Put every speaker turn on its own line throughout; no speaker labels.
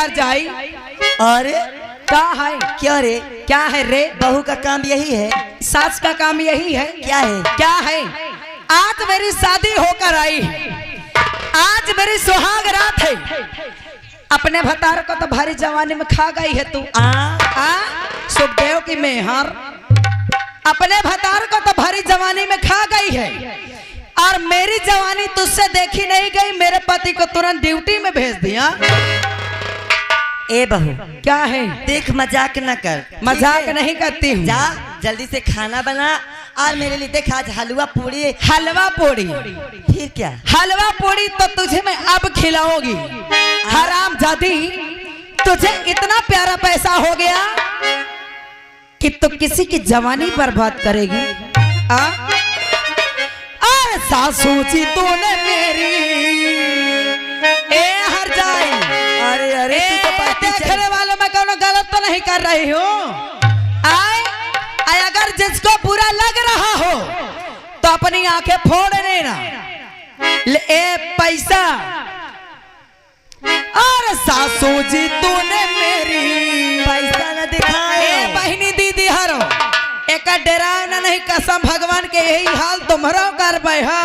हर जाई।
अरे
क्या है?
क्या रे?
क्या है रे?
बहू का काम यही है?
सास का काम यही है?
क्या है?
क्या है? आज मेरी शादी होकर आई, आज मेरी सुहाग रात है। अपने भतार को तो भारी जवानी में खा गई है तू। सुखदेव की मेहर अपने भतार को तो भारी जवानी में खा गई है, और मेरी जवानी तुझसे देखी नहीं गई। मेरे पति को तुरंत ड्यूटी में भेज दिया।
ए बहू,
क्या है?
देख मजाक न कर।
मजाक नहीं करती हूँ।
जा जल्दी से खाना बना और मेरे लिए देख आज हलवा पूड़ी।
हलवा पूड़ी?
फिर क्या?
हलवा पूड़ी तो तुझे मैं अब खिलाऊंगी। हरामजादी, तुझे इतना प्यारा पैसा हो गया कि तू किसी की जवानी बर्बाद करेगी। अरे सासू जी तूने मेरी हर जाए।
अरे अरे
देखने वालों में कौन गलत तो नहीं कर रही हूँ। अगर जिसको बुरा लग रहा हो तो अपनी आंखें फोड़ लेना। पैसा। और सासू जी तूने मेरी
पैसा न दिखाए।
बहनी दीदी हरो एक डेरा न नहीं, कसम भगवान के यही हाल तुम्हारा कर बैहा।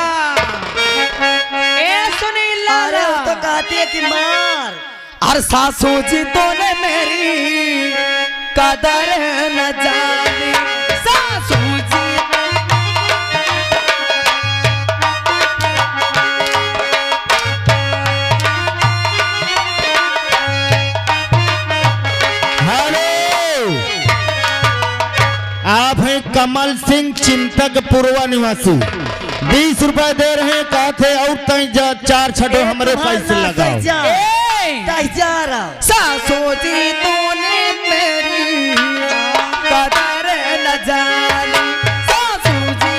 सुनील
तो कहती है कि मार।
और सासू जी तूने मेरी कदर न जानी। सासू जी
आप हैं कमल सिंह चिंतक पूर्वा निवासी। 20 रुपए दे रहे हैं। कहा थे और तई 4 छठो हमारे पैसे लगाओ।
जा रहा।
सासू जी तूने मेरी कदर न जानी। सासू जी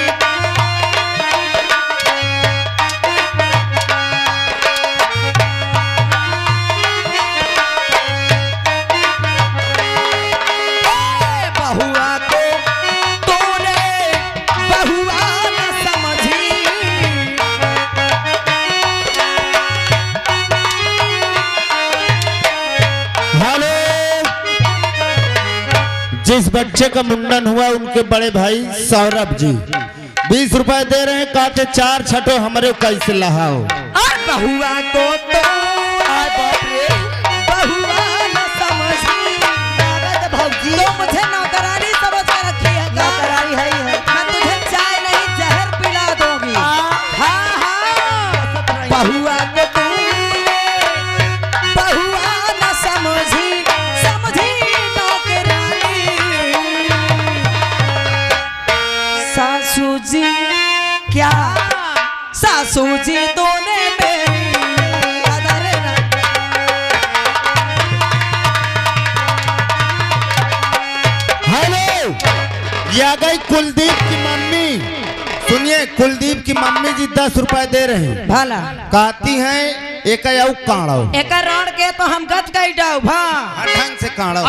बहुआ को तूने बहुआ न समझी।
हेलो, जिस बच्चे का मुंडन हुआ उनके बड़े भाई सौरभ जी 20 रुपए दे रहे हैं। कहते 4 छठो हमारे कैसे लहाओ।
और बहुआ को तो बहुआ न समझी।
भौजी
तो मुझे नौकरानी समझ कर रखी है।
नौकरानी है।
मैं तुझे चाय नहीं जहर पिला दूंगी। हाँ बहुआ को तूने बहुआ न समझी, समझी नौकरानी। सासू जी क्या? सासू जी तूने मेरी कदर न।
हेलो, ये आ गई कुलदीप की मम्मी। सुनिए, कुलदीप की मम्मी जी 10 रुपए दे रहे हैं।
भला
कहती हैं एक काढ़ो।
एक रोड के तो हम गच गई डाउ भा।
ढंग से काढ़ो।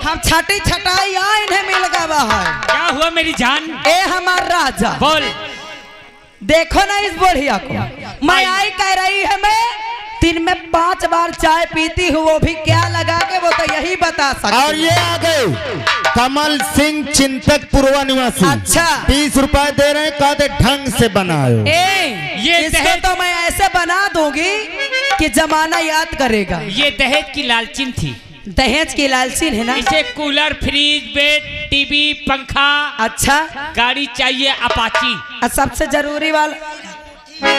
हम छठी छटाई आई इन्हें मिल गया है।
क्या हुआ मेरी जान?
ए हमार राजा
बोल।
देखो ना इस बुढ़िया को। मैं आई कह रही है मैं दिन में 5 बार चाय पीती हूँ, वो भी क्या लगा के, वो तो यही बता सकती।
और ये आ गए कमल सिंह चिंतक पूर्वा निवासी।
अच्छा
20 रुपए दे रहे हैं। कहते ढंग से बनाओ।
ये इसको तो मैं ऐसे बना दूंगी कि जमाना याद करेगा।
ये दहेज की लालचिन थी।
दहेज की लालचिन है ना?
इसे कूलर, फ्रिज, बेड, टीवी, पंखा,
अच्छा
गाड़ी चाहिए अपाची।
और सबसे जरूरी वाला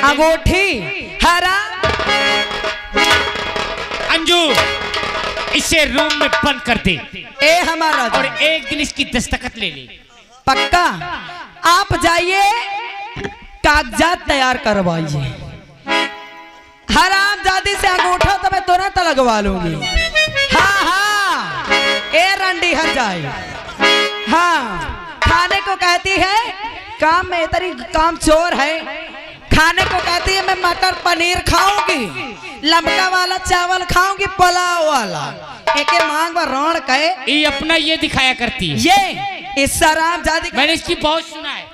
अंगूठी। हरा
अंजू, इसे रूम में बंद कर दे।
ए हमारा
और एक दिन इसकी दस्तखत ले ले।
पक्का? आप जाइए कागजात तैयार करवाइए। हरामजादी से अंगूठा तो मैं तुरंत लगवा लूंगी। हाँ हाँ ए रंडी हर जाए। हाँ खाने को कहती है काम में इतनी काम चोर है। खाने को कहती है मैं मटर पनीर खाऊंगी, लमका वाला चावल खाऊंगी, पुलाव वाला। एक मांग में रोण कहे
ये अपना ये दिखाया करती है।
ये इस हरामजादी
मैंने इसकी बहुत सुना है।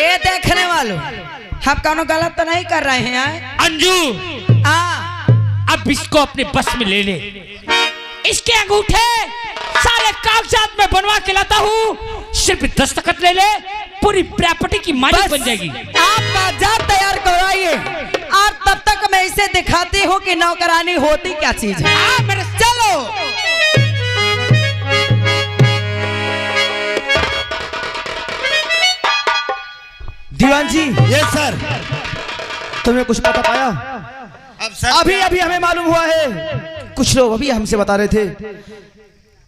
ए देखने वालों, हम कौन गलत तो नहीं कर रहे हैं।
अंजू, अब इसको अपने बस में ले ले। इसके अंगूठे सारे कागजात में बनवा के लाता हूँ, सिर्फ दस्तखत ले ले, पूरी प्रॉपर्टी की मालिक बन जाएगी।
आप कागजात तैयार करवाइए और तब तक मैं इसे दिखाती हूँ कि नौकरानी होती क्या चीज है।
मेरे
चलो।
दीवान जी,
ये सर,
तुम्हें कुछ पता पाया?
अब सर
अभी अभी हमें मालूम हुआ है, कुछ लोग अभी हमसे बता रहे थे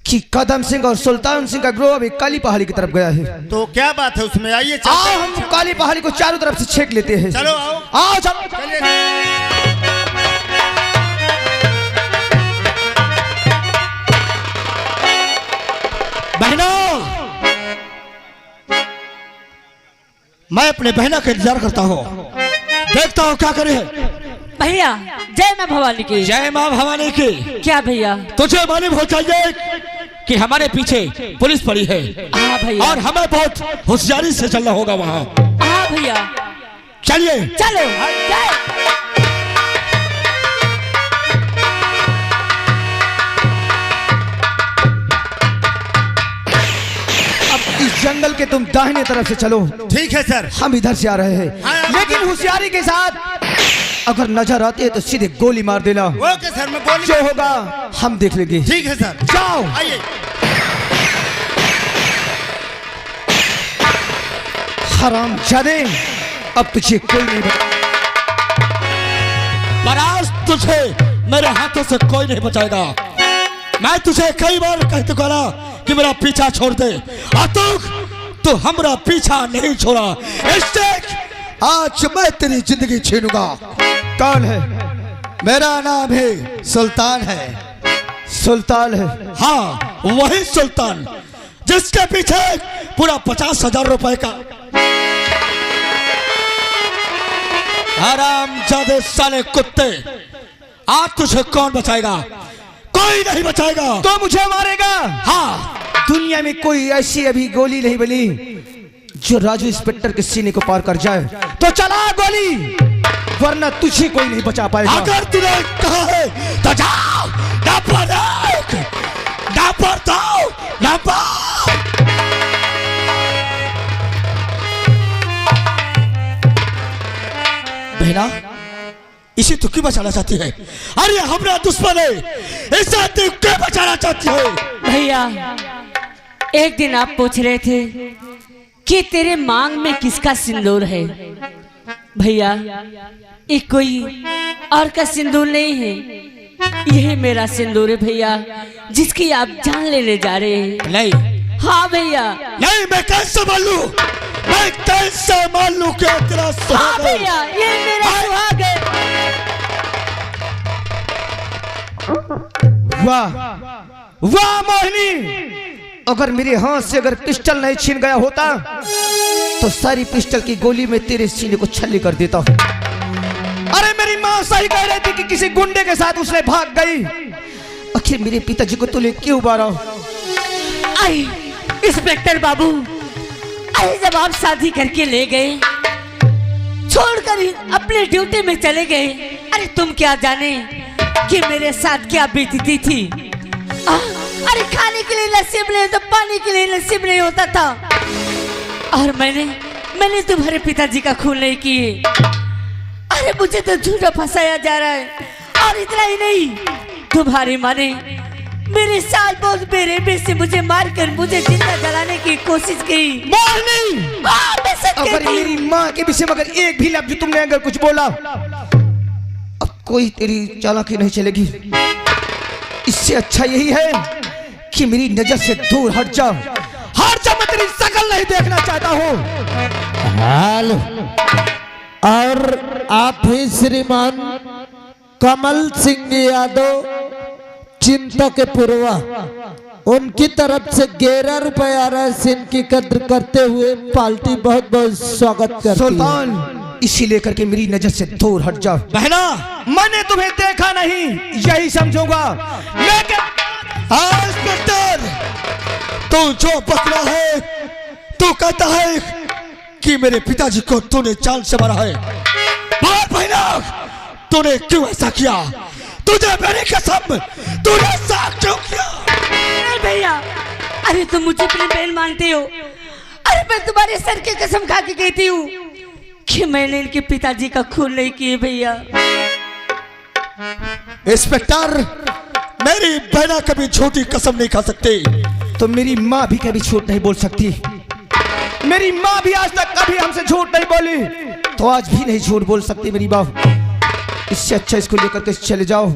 कि कदम सिंह और सुल्तान सिंह का ग्रोह अभी काली पहाड़ी की तरफ गया है।
तो क्या बात है उसमें, आइए
आओ हम काली पहाड़ी को चारों तरफ से छेक लेते हैं।
चलो आओ,
आओ चलो।
बहनों, मैं अपने बहना का इंतजार करता हूँ, देखता हूँ क्या करे।
भैया जय मां भवानी की।
जय मां भवानी की।
क्या भैया?
तुझे मालूम हो चाहिए कि हमारे पीछे पुलिस पड़ी है।
हाँ भैया।
और हमें बहुत होशियारी से चलना होगा वहाँ।
हाँ भैया।
चलिए
चलो। जय।
इस जंगल के तुम दाहिने तरफ से चलो।
ठीक है सर।
हम इधर से आ रहे हैं, लेकिन होशियारी के साथ अगर नजर आती है तो सीधे गोली मार देना।
ओके सर, मैं बोल।
जो होगा हम देख लेंगे।
ठीक है सर,
जाओ।
आइए।
हरामजादे, अब तुझे कोई नहीं
बराज, तुझे मेरे हाथों से कोई नहीं बचाएगा। मैं तुझे कई बार कह चुका ना कि मेरा पीछा छोड़ दे, और तू हमारा पीछा नहीं छोड़ा। आज मैं तेरी जिंदगी छीनूंगा।
कौन है?
मेरा नाम है सुल्तान है।
सुल्तान है?
हाँ, वही सुल्तान जिसके पीछे पूरा 50,000 रुपए का। हरामजादे साले कुत्ते, आज तुझे कौन बचाएगा? कोई नहीं बचाएगा।
तो मुझे मारेगा?
हाँ।
दुनिया में कोई ऐसी अभी गोली नहीं बनी जो राजू इंस्पेक्टर के सीने को पार कर जाए। तो चला गोली, वरना तुझे कोई नहीं बचा पाएगा।
अगर तूने कहा है तो जाओ, ना पड़ेग, ना पड़ताओ, ना बहना, इसे तू क्यों बचाना चाहती है? अरे हमारा दुश्मन है, इसे तू क्यों बचाना चाहती है?
भैया एक दिन आप पूछ रहे थे कि तेरे मांग में किसका सिंदूर है। भैया ये कोई और का सिंदूर नहीं है, यही मेरा सिंदूर है भैया, जिसकी आप जान लेने जा रहे हैं।
नहीं।
हाँ भैया।
नहीं, मैं कैसे मान लूं? मैं कैसे मान लूं कि तेरा
हाँ
सुहाग है?
भैया, ये मेरा सुहाग है।
वाह वाह मोहिनी, अगर मेरे हाथ से अगर पिस्टल नहीं छीन गया होता तो सारी पिस्टल की गोली में तेरे सीने को छल्ली कर देता। अरे मेरी माँ सही कह रही थी कि किसी गुंडे के साथ उसने भाग गई। आखिर मेरे पिताजी को तूने क्यों मारा?
आई इंस्पेक्टर बाबू, आई जब आप शादी करके ले गए, छोड़कर अपने ड्यूटी में चले गए, अरे तुम क्या जाने कि मेरे साथ क्या बीतती थी। अरे खाने के लिए नसीब नहीं तो पानी के लिए नसीब नहीं होता था, और मैंने तुम्हारे पिताजी का खून नहीं किए। अरे मुझे तो झूठा फंसाया जा रहा है, और इतना ही नहीं, तुम्हारी माँ ने मेरे साल बहुत बेरहमी से मुझे मारकर मुझे जिंदा जलाने की कोशिश की।
मोहिनी,
मैं सच
अगर
कहती हूँ।
मेरी माँ के विषय में अगर एक भी लफ्ज तुमने अगर कुछ बोला, अब कोई तेरी चालाकी नहीं चलेगी। इससे अच्छा यही है कि मेरी नजर से दूर हट जा, मैं तेरी शकल नहीं देखना चाहता हूँ।
हाल और आप ही श्रीमान कमल सिंह यादव चिंतक पूर्वा, उनकी तरफ से 11 रुपया राशन की कद्र करते हुए पार्टी बहुत बहुत स्वागत करती है।
सुल्तान, इसी लेकर के मेरी नजर से दूर हट जा।
बहना,
मैंने तुम्हें देखा नहीं यही समझूंगा, लेकिन
इंस्पेक्टर, तू जो पकड़ा है, तू कहता है कि मेरे पिताजी को तूने जान से मारा है। बोल बहना, तूने क्यों ऐसा किया? तुझे मेरी कसम, तूने ऐसा क्यों किया?
अरे भैया, अरे तुम मुझे अपनी बहन मानते हो? अरे मैं तुम्हारे सर की कसम खा के कहती हूँ कि मैंने इनके पिताजी का खून नहीं किए भैया।
इंस्पेक्टर, मेरी बहना कभी झूठी कसम नहीं खा सकती।
तो मेरी माँ भी कभी झूठ नहीं बोल सकती। मेरी माँ भी आज तक कभी हमसे झूठ नहीं बोली, तो आज भी नहीं झूठ बोल सकती मेरी माँ। इससे अच्छा इसको लेकर के चले जाओ।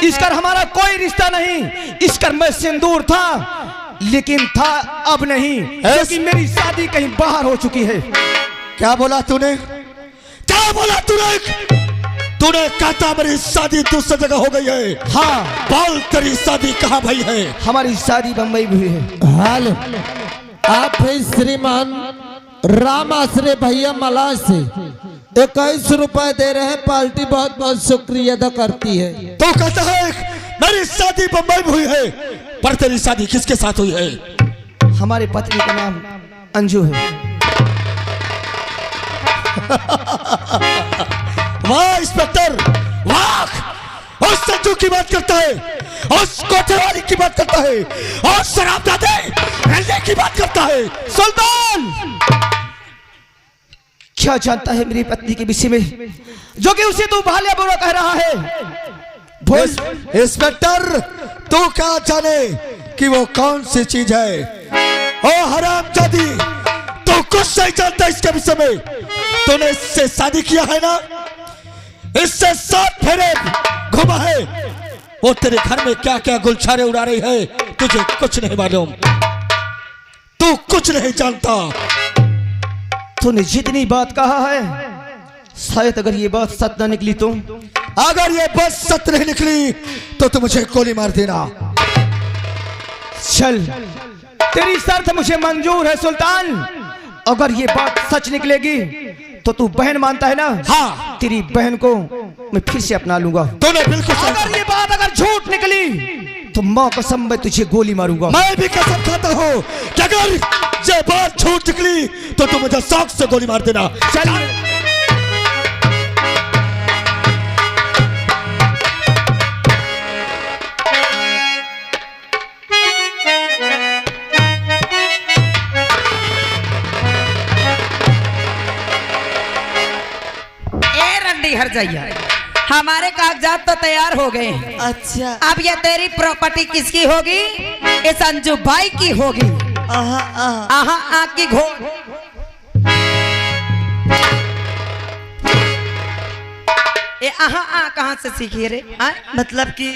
इसकर हमारा कोई रिश्ता नहीं। इसकर मैं सिंदूर था, लेकिन था अब नहीं, क्योंकि मेरी शादी कहीं बाहर हो चुकी है।
क्या बोला तूने? क्या बोला तूने? तूने कहा था मेरी शादी दूसरी जगह हो गई है।
हाँ,
बोल, तेरी शादी कहाँ भई है?
हमारी शादी बम्बई में हुई है।
हाल आप है श्रीमान राम आश्रय भैया मलाह से 21 रुपए दे रहे हैं। पार्टी बहुत बहुत शुक्रिया अदा करती है।
तो कहता है मेरी शादी बम्बई में हुई है, पर तेरी शादी किसके साथ हुई है?
हमारे पत्नी का नाम अंजू है।
वाह इंस्पेक्टर, वाह! उस संजू की बात करता है, उस कोठेवाली की बात करता है, और शराबजादे रहने की बात करता है।
सुल्तान क्या जानता है मेरी पत्नी के विषय में, जो कि उसे तू भालिया बुरा कह रहा है? बोल
इंस्पेक्टर, तू क्या जाने कि वो कौन सी चीज है? ओ हरामजादी, तू कुछ नहीं जानता इसके विषय में। तूने इससे शादी किया है ना, इससे 7 फेरे घुमा है। वो तेरे घर में क्या क्या गुलछारे उड़ा रही है, तुझे कुछ नहीं मालूम। तू कुछ नहीं जानता।
तूने जितनी बात कहा है, शायद अगर ये बात सच न निकली तो
अगर ये बात सच नहीं निकली तो तू मुझे गोली मार देना।
चल, तेरी शर्त मुझे मंजूर है सुल्तान। अगर ये बात सच निकलेगी तो तू बहन मानता है ना?
हाँ,
तेरी बहन को मैं फिर से अपना लूंगा।
तूने बिल्कुल सही
अगर ये बात अगर झूठ निकली तो माँ कसम मैं तुझे गोली मारूंगा।
मैं भी कसम खाता हूँ कि अगर ये बात झूठ निकली तो तू मुझे शौक से गोली मार देना।
चल,
हर जाइए, हमारे कागजात तो तैयार हो गए।
अच्छा,
अब ये तेरी प्रॉपर्टी किसकी होगी? ये संजू भाई की होगी।
आहा आहा,
आहा आ की घो ये आहा आ कहाँ से सीखी रे?
मतलब कि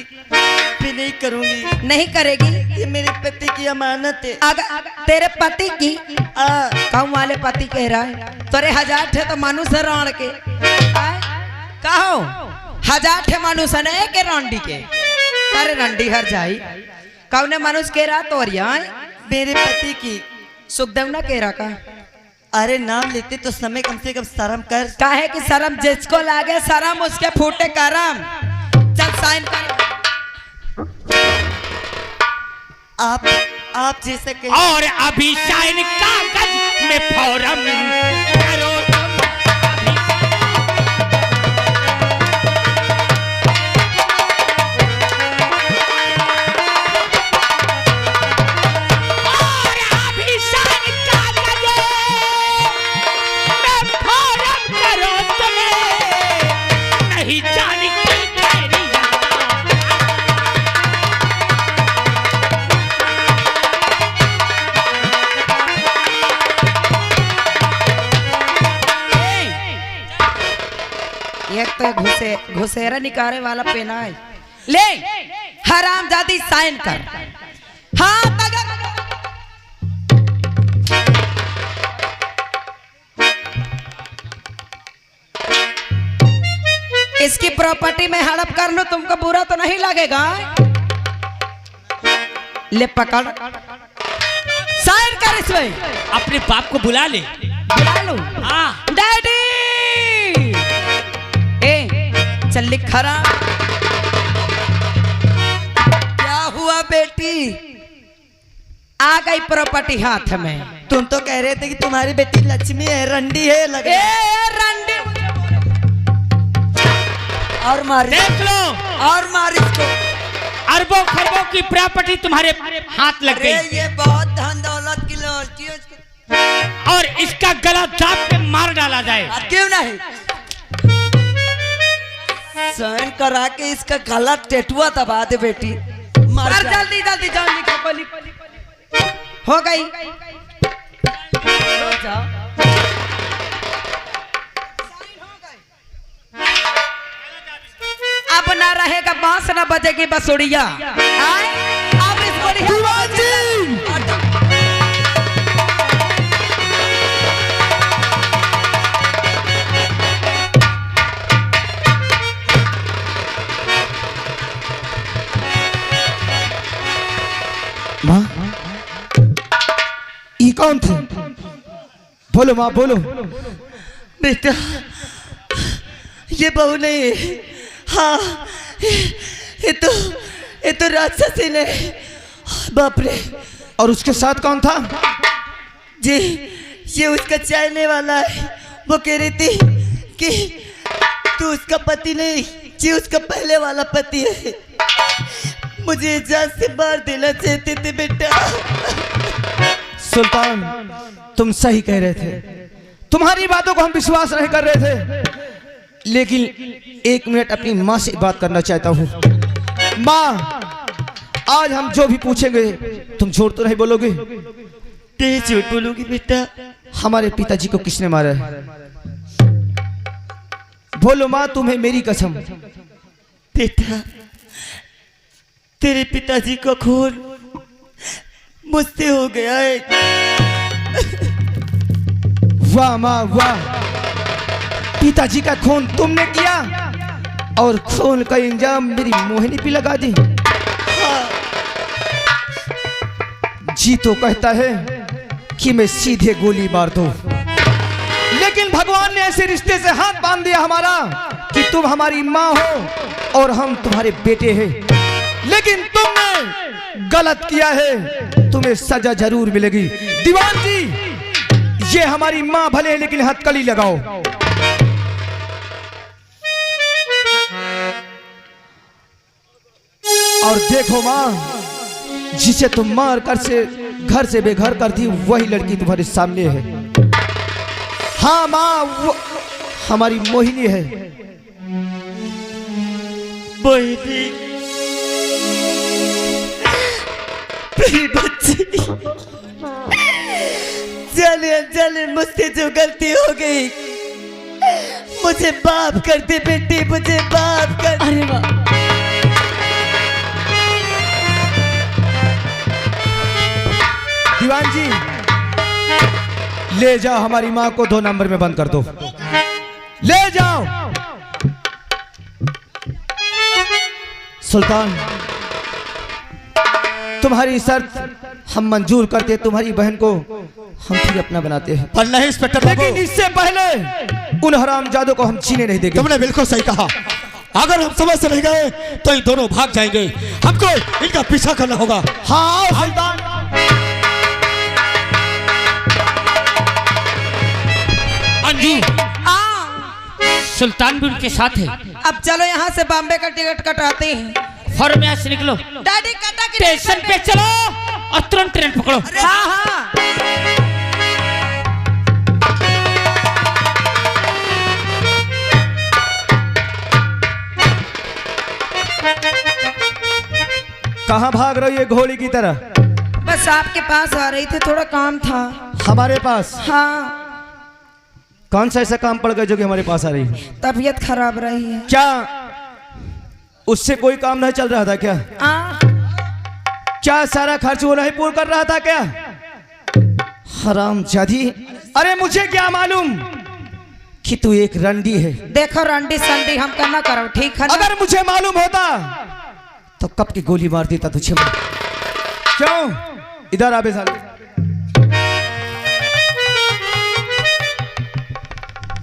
भी नहीं करूंगी।
नहीं करेगी?
ये मेरे पति की अमानत है।
अगर तेरे पति की कहूँ वाले पति कह रहा है तोरे 1000 थे तो मनुष्य रण के कहो 1000 थे मनुष्य ने के रंडी के तारे रंडी हर जाई कौने मनुष्य कह रहा तो
मेरे पति की।
सुखदेव ना कह रहा का?
अरे नाम लेते तो समय कम से कम शर्म कर।
काहे कि शर्म जिसको लागे शर्म उसके फूटे करम। चल साइन कर।
आप जैसे कहें।
और अभी साइन कागज में फौरन करो।
एक तो घुसेरा निकाले वाला पेना है। ले हरामजादी साइन कर। हाँ इसकी प्रॉपर्टी में हड़प कर लो, तुमको बुरा तो नहीं लगेगा? ले पकड़ साइन कर इसमें।
अपने बाप को बुला ले।
बुला लो।
हाँ
डैडी चल लिख खरा।
क्या हुआ बेटी?
आ गई प्रॉपर्टी हाथ में।
तुम तो कह रहे थे कि तुम्हारी बेटी लक्ष्मी है, रंडी है लग
ए रंडी और मारी
देख लो,
और मारी इसको।
अरबों खरबों की प्रॉपर्टी तुम्हारे हाथ लग
अरे
गई
ये बहुत धन दौलत की लड़की है उसको।
और इसका गला दाब के मार डाला जाए।
क्यों नहीं? सहन करा के इसका गला टेटुआ दबा दे बेटी। मर
और
जा।
जल्दी जल्दी जाओ, लिखो लिखो। हो गई। अब ना रहेगा बांस, ना बजेगी बसुड़िया। आए? अब इस बढ़िया
माँ, ये कौन थे? बोलो माँ, बोलो।
बेटा ये बहू नहीं है। हाँ ये तो राक्षसी ने। बाप रे।
और उसके साथ कौन था?
जी ये उसका चाहने वाला है। वो कह रही थी कि तू उसका पति नहीं, जी उसका पहले वाला पति है। मुझे जान से मार देना चाहते थे बेटा।
सुल्तान, तुम सही कह रहे थे, तुम्हारी बातों को हम विश्वास नहीं कर रहे थे। लेकिन एक मिनट अपनी माँ से बात करना चाहता हूँ। माँ, आज हम जो भी पूछेंगे तुम झूठ तो नहीं बोलोगे?
नहीं झूठ बोलूंगी बेटा।
हमारे पिताजी को किसने मारा है? बोलो माँ, तुम्हें मेरी कसम।
बेटा तेरे पिताजी का खून मुझसे हो गया है।
वाह माँ वाह, पिताजी का खून तुमने किया और खून का इंजाम मेरी मोहिनी पे लगा दी। जी तो कहता है कि मैं सीधे गोली मार दूं, लेकिन भगवान ने ऐसे रिश्ते से हाथ बांध दिया हमारा कि तुम हमारी माँ हो और हम तुम्हारे बेटे हैं। लेकिन तुमने गलत किया है, तुम्हें सजा जरूर मिलेगी। दीवान जी, ये हमारी माँ भले है लेकिन हथकड़ी लगाओ। और देखो माँ, जिसे तुम मार कर से घर से बेघर कर दी, वही लड़की तुम्हारे सामने है। हाँ माँ, वो हमारी मोहिनी है।
मोहिनी मेरी बच्ची, जाने जाने मुझसे जो गलती हो गई, मुझे माफ कर दे बेटी, मुझे माफ कर।
अरे वाह,
दीवान जी, ले जाओ हमारी माँ को 2 नंबर में बंद कर दो। ले जाओ। सुल्तान, तुम्हारी शर्त हम मंजूर करते, तुम्हारी बहन को हम फिर अपना बनाते हैं।
पर नहीं इंस्पेक्टर बाबू,
लेकिन इससे पहले उन हरामजादों को हम जीने नहीं देंगे।
तुमने बिल्कुल सही कहा। अगर हम समझ से नहीं गए तो ये दोनों भाग जाएंगे। हमको इनका पीछा करना होगा।
हाँ सुल्तान।
अंजू, सुल्तान भी उनके साथ है।
अब चलो यहाँ से बॉम्बे का टिकट कटाते हैं।
फौरन यहाँ से निकलो,
डैडी कटा के
स्टेशन पे चलो और तुरंत ट्रेन पकड़ो।
हाँ हाँ।
कहाँ भाग रही है घोड़ी की तरह?
बस आपके पास आ रही थी, थोड़ा काम था।
हमारे पास?
हाँ,
कौन सा ऐसा काम पड़ गया जो कि हमारे पास आ रही है?
तबीयत खराब रही है।
क्या उससे कोई काम नहीं चल रहा था क्या? क्या सारा खर्च वो नहीं पूरा कर रहा था क्या? हरामजादी, अरे मुझे क्या मालूम कि तू एक रंडी है।
देखो रंडी संडी हम करना करो, ठीक है ना?
अगर मुझे मालूम होता तो कब की गोली मार देता तुझे। क्यों? इधर आ बे साले।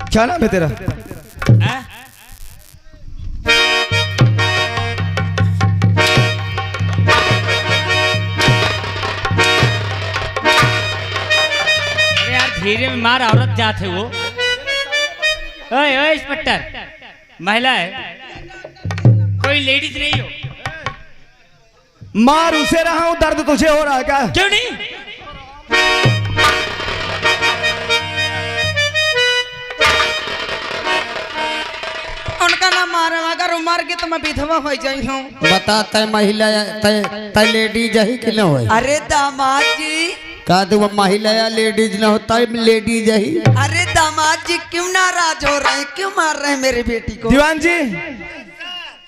क्या नाम है तेरा?
धीरे में मार, औरत जात है वो। ओए ओए इंस्पेक्टर, महिला है, कोई लेडीज नहीं हो।
मार उसे रहा हूं, दर्द तुझे हो रहा है क्या?
क्यों नहीं?
उनका ना मारे, अगर वो मार के तो मैं विधवा हो जाई हूँ।
बता तय महिला तय लेडीज है कि न हो?
अरे दामाद जी,
का तू महिला या लेडीज न होता है, लेडीज है।
अरे दामाद जी क्यों नाराज हो रहे हैं, क्यों मार रहे हैं मेरी बेटी को?
दीवान जी,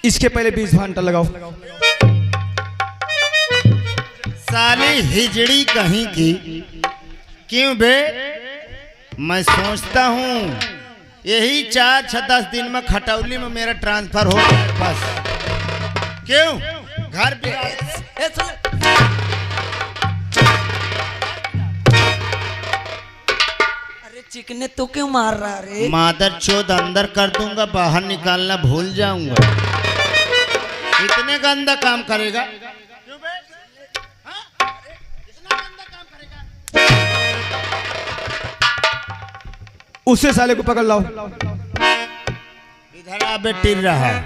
इसके पहले 20 घंटा लगाओ।
साली हिजड़ी कहीं की, क्यों बे? मैं सोचता हूँ यही 4-10 दिन में खटौली में मेरा ट्रांसफर हो जाए बस। क्यों घर पे
अरे चिकने तू क्यों मार रहा रे?
मादर चोद अंदर कर दूंगा, बाहर निकालना भूल जाऊंगा। इतने गंदा काम करेगा? क्यों बे? हाँ? इतना गंदा काम करेगा?
उसे साले को पकड़ लाओ।
इधर आ बे, टिर रहा है।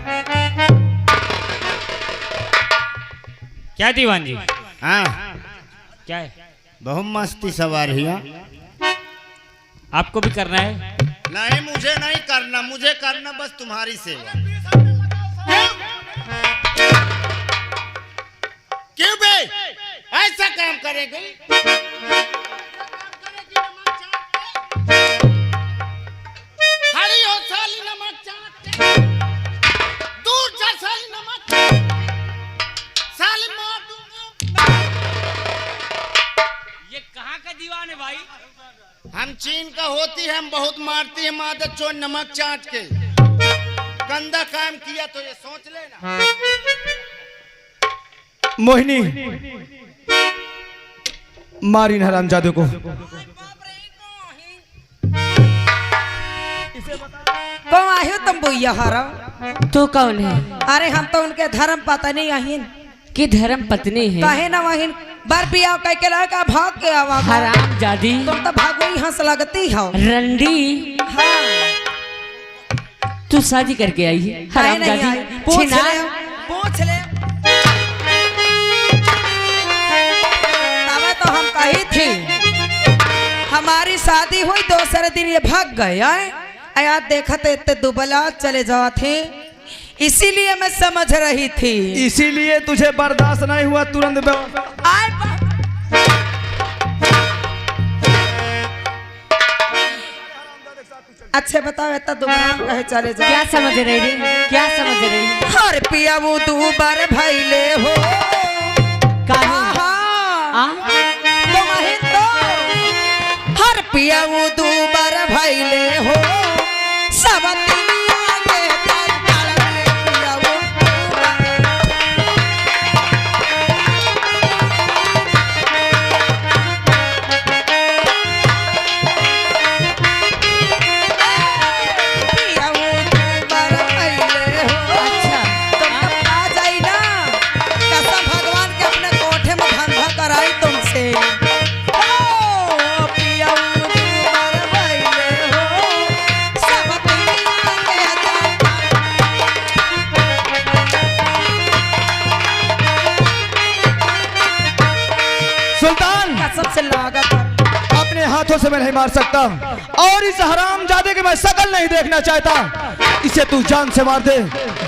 क्या दीवान जी?
हाँ,
क्या है?
बहुत मस्ती सवार है।
आपको भी करना है?
नहीं, मुझे नहीं करना, मुझे करना बस तुम्हारी सेवा। क्यों बे ऐसा काम करेगी? खड़ी हो साली नमक चाट के। दूर जा साली नमक, साली मार दूंगा।
ये कहाँ का दीवान है भाई?
हम चीन का होती है, हम बहुत मारती है मादर चोर नमक चाट के। गंदा काम किया तो ये सोच लेना।
मोहिनी, मारी इन हरामजादे को।
कौन आयो तुम बुइया हरा?
तो कौन है?
अरे हम तो उनके धर्म पता नहीं आहिन
कि धर्म पत्नी है?
कहे ना वहीन बार पिया कह के लड़का भाग के आवा।
हराम जादी,
तुम तो भागो ही हंस लगती हो।
रंडी,
हाँ,
तू शादी करके आई है?
काहे
हराम
नहीं आई?
जादी,
पूछ
छिनार।
ले, पूछ ले। तब तो हम कही थी हमारी शादी हुई, दूसरे दिन ये भाग गए। आया देखते इतने दुबला चले जाते, इसीलिए मैं समझ रही थी।
इसीलिए तुझे बर्दाश्त नहीं हुआ, तुरंत
आए अच्छे बताओ, इतना दुबला कहे चले जा?
क्या समझ रही रे? क्या समझ रही?
हर पिया वो दुबार भैले हो
काहे? आ?
तो हर पिया वो दुबार भैले हो सब दुनिया के ताल पिया वो पिया वो दुबार भैले हो।
अच्छा,
तुम तो आ जाई ना, कसम भगवान के अपने कोठे में धंधा कराई तुमसे। ओ पिया वो दुबार भैले हो सब दुनिया के
सुल्तान,
कसम से लागत है।
अपने हाथों से मैं नहीं मार सकता, और इस हरामजादे के मैं शकल नहीं देखना चाहता। इसे तू जान से मार दे,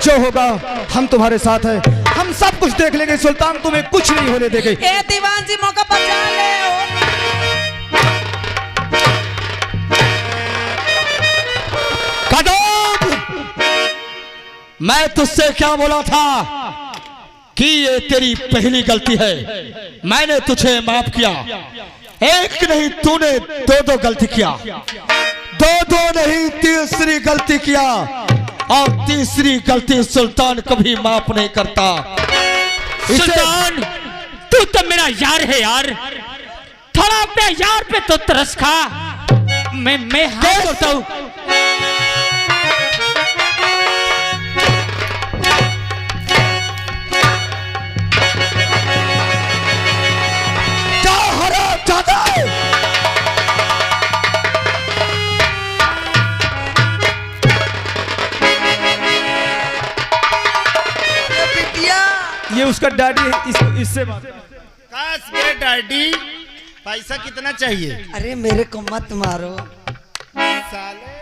जो होगा हम तुम्हारे साथ हैं, हम सब कुछ देख लेंगे। सुल्तान, तुम्हें कुछ नहीं होने देंगे।
ए दीवान जी, मौका बचा ले ओ।
मैं तुझसे क्या बोला था कि ये तेरी पहली गलती है। मैंने तुझे माफ किया, एक नहीं तूने दो गलती किया, दो नहीं तीसरी गलती किया, और तीसरी गलती सुल्तान कभी माफ नहीं करता।
सुल्तान, तू तो मेरा यार है यार, थोड़ा अपने यार पे तो तरस खा। मैं हाथ जोड़ता हूँ।
ये उसका डैडी है, इससे बात।
काश बे डैडी, पैसा कितना चाहिए?
अरे मेरे को मत मारो
साले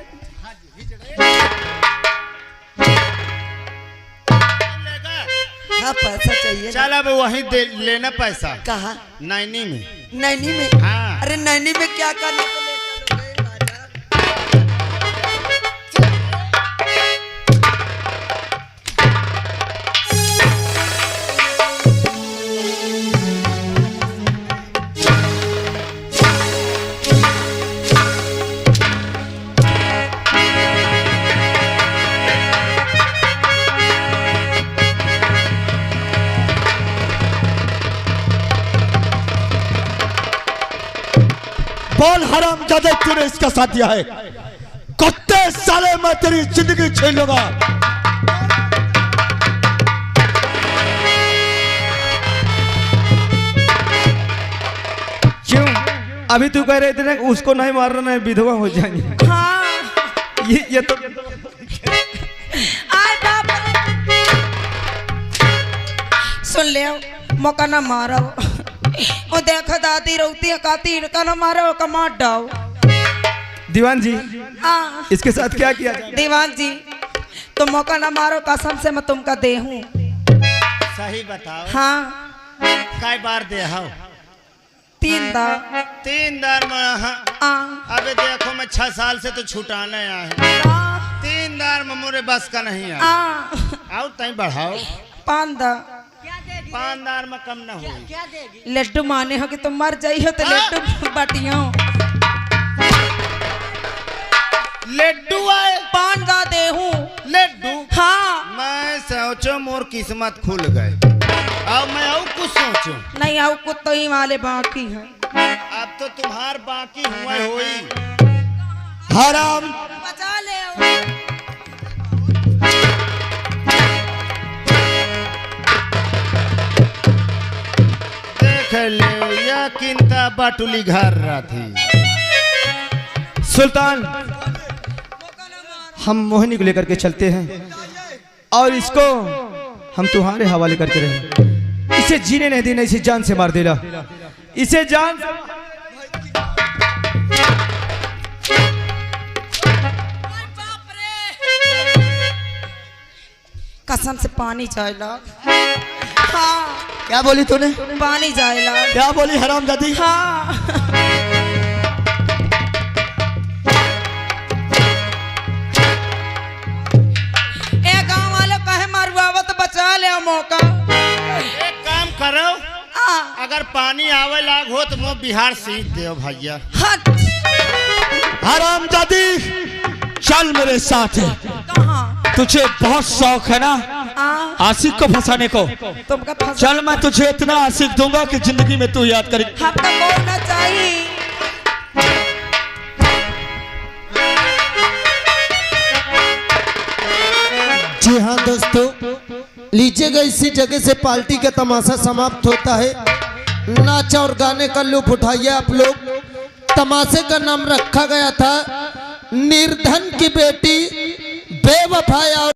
हाँ पैसा चाहिए ना।
चल अब वहीं दे लेना पैसा।
कहा?
नैनी में।
नैनी में?
हाँ।
अरे नैनी में क्या करने को ले चलोगे
बोल हराम जादे तूने इसका साथ दिया है। कुत्ते साले मैं तेरी जिंदगी छीन लूंगा।
क्यों? अभी तू कह रहे थे ना उसको नहीं मारना, नहीं विधवा हो जाएंगे।
हाँ
ये तो
आय बाप रे। सुन ले मौका ना मारो, वो देखो दादी रोती है काती का ना मारो का मार डाओ।
दीवान जी
हाँ
इसके साथ क्या किया जाए?
दीवान जी तो मौका ना मारो, कसम से मैं तुमका दे हूँ।
सही बताओ।
हाँ
काय बार दे हाउ?
3 दार।
3 दार में। हाँ।
हाँ
अबे देखो मैं 6 साल से तो छुटाने आया है। 3 दार में मोरे बस का नहीं है। आओ तई बढ़ाओ।
5 दार।
5 दार में कम ना हो।
लड्डू माने हो कि तुम मर जाइयो तो लड्डू बाटियो।
लड्डू आए
5 दार दे हूँ।
लड्डू।
हाँ
मैं सोचो मोर किस्मत खुल गए। अब मैं और कुछ सोचूं।
नहीं आओ कुछ तो ही वाले बाकी है।
अब तो तुम्हार बाकी हुआ होई।
हराम
बचा ले।
देख ले या किंता बाटुली घर रहा थी।
सुल्तान हम मोहिनी को लेकर के चलते हैं और इसको हम तुम्हारे हवाले करके रहे। इसे जीने नहीं देना, इसे जान से मार देना, इसे जान से।
कसम से पानी जाएला। हाँ
क्या बोली तूने?
पानी जाएला।
क्या बोली हराम जादी?
हाँ ए गांव वाले कहे मारुआवा तो बचा ले मौका।
एक काम करो,
हाँ
अगर पानी आवे लाग हो तो मो बिहार सीख दे भैया।
हट।
हराम जादी चल मेरे साथ।
कहाँ?
तुझे बहुत शौक है ना
हाँ
आशिक को फंसाने को।
तुमका फंसा।
चल मैं तुझे इतना आशिक दूंगा कि जिंदगी में तू याद करेगी।
आपका बोलना चाहिए।
जी हाँ दोस्तों, लीजिएगा इसी जगह से पार्टी का तमाशा समाप्त होता है। नाच और गाने का लुत्फ उठाइए आप लोग। तमाशे का नाम रखा गया था निर्धन की बेटी बेवफा और